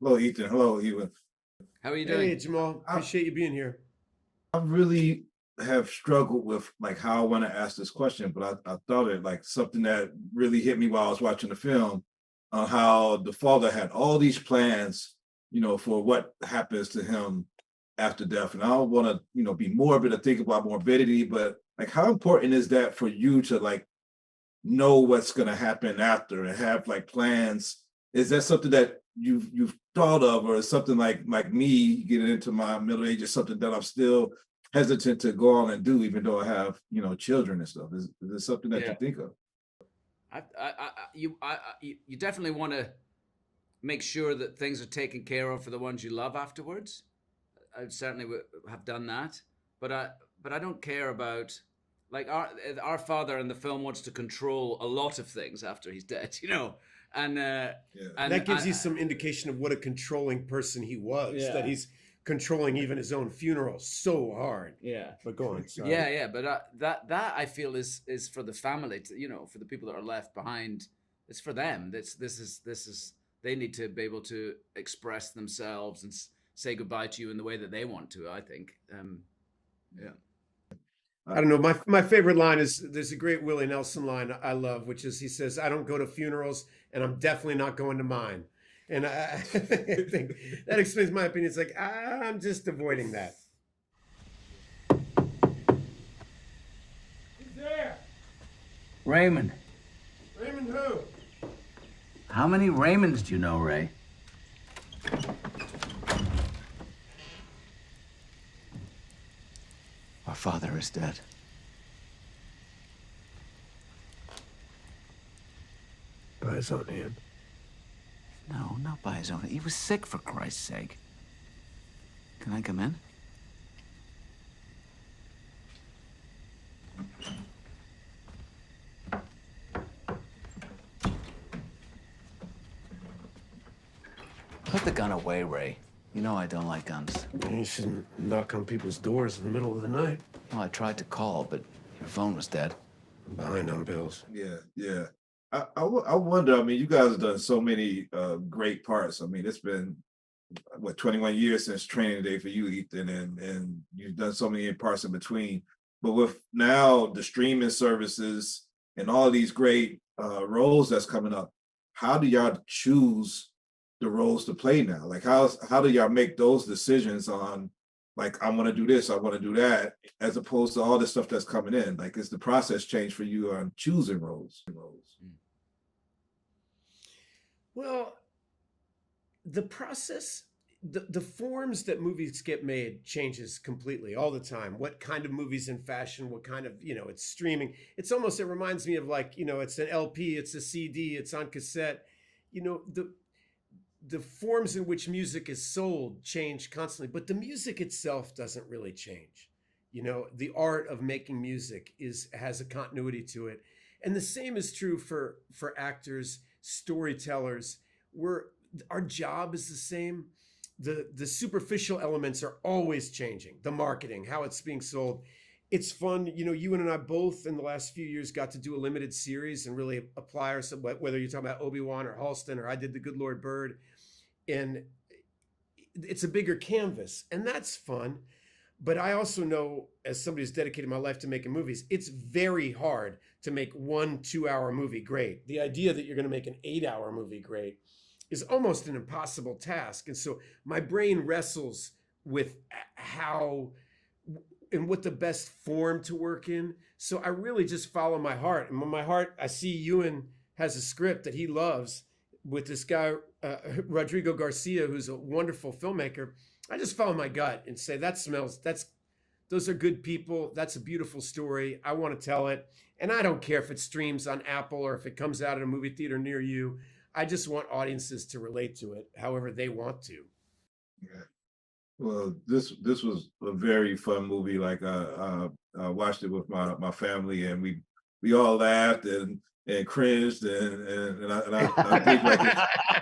Hello, Ethan. Hello, Ewan. How are you Hey, doing? Jamal. I, Appreciate you being here. I really have struggled with like how I want to ask this question, but I thought it like something that really hit me while I was watching the film on how the father had all these plans, for what happens to him after death. And I don't want to, be morbid or think about morbidity, but like how important is that for you to like know what's going to happen after and have like plans? Is that something that you've thought of, or is something like me getting into my middle age is something that I'm still hesitant to go on and do, even though I have children and stuff? Is it something that you Yeah, think of? you definitely want to make sure that things are taken care of for the ones you love afterwards. I certainly would have done that, but I don't care about like our father in the film wants to control a lot of things after he's dead, and Yeah. and That gives you some indication of what a controlling person he was, that yeah. he's controlling even his own funeral so hard. Yeah. But go on, Yeah, sorry. yeah, but that I feel is for the family, for the people that are left behind. It's for them. This is they need to be able to express themselves and say goodbye to you in the way that they want to. I think. Yeah. I don't know. My favorite line is there's a great Willie Nelson line I love, which is he says, I don't go to funerals and I'm definitely not going to mine. And I think that explains my opinion. It's like, I'm just avoiding that. Who's there? Raymond. Raymond who? How many Raymonds do you know, Ray? Our father is dead. By his own hand. No, not by his own. He was sick, for Christ's sake. Can I come in? Put the gun away, Ray. You know I don't like guns. You shouldn't knock on people's doors in the middle of the night. Well, I tried to call, but your phone was dead. I'm behind on bills. Yeah, yeah. I wonder. I mean, you guys have done so many great parts. I mean, it's been what 21 years since Training Day for you, Ethan, and you've done so many parts in between. But with now the streaming services and all of these great roles that's coming up, how do y'all choose the roles to play now? Like how do y'all make those decisions on like I want to do this, I want to do that, as opposed to all the stuff that's coming in? Like, is the process change for you on choosing roles? Well, the process, the forms that movies get made changes completely all the time. What kind of movies in fashion, what kind of, it's streaming. It reminds me of like, it's an LP, it's a CD, it's on cassette. You know, the forms in which music is sold change constantly, but the music itself doesn't really change. The art of making music has a continuity to it. And the same is true for actors, storytellers. We're Our job is the same. The superficial elements are always changing. The marketing, how it's being sold. It's fun. Ewan and I both in the last few years got to do a limited series and really apply ourselves, whether you're talking about Obi-Wan or Halston, or I did The Good Lord Bird. And it's a bigger canvas, and that's fun. But I also know, as somebody who's dedicated my life to making movies, it's very hard to make 1 2-hour movie great. The idea that you're going to make an 8-hour movie great is almost an impossible task. And so my brain wrestles with how and what the best form to work in. So I really just follow my heart. And when my heart, I see Ewan has a script that he loves with this guy, Rodrigo Garcia, who's a wonderful filmmaker. I just follow my gut and say, those are good people. That's a beautiful story. I want to tell it. And I don't care if it streams on Apple or if it comes out at a movie theater near you. I just want audiences to relate to it however they want to. Yeah. Well, this was a very fun movie. Like I watched it with my family, and we all laughed and cringed, and I think like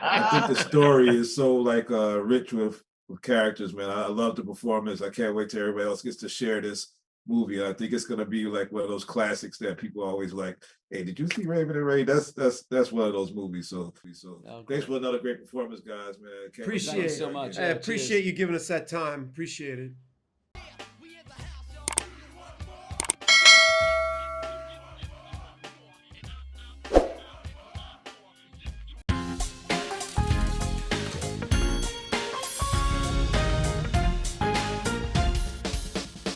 I think the story is so like rich with characters, man. I love the performance. I can't wait till everybody else gets to share movie. I think it's gonna be like one of those classics that people always like. Hey, did you see Raymond and Ray? That's one of those movies. So Oh, thanks great. for another great performance, guys, man. Can't wait to Appreciate Thank you see so you much. again. I Yeah, appreciate cheers. you giving us that time. Appreciate it.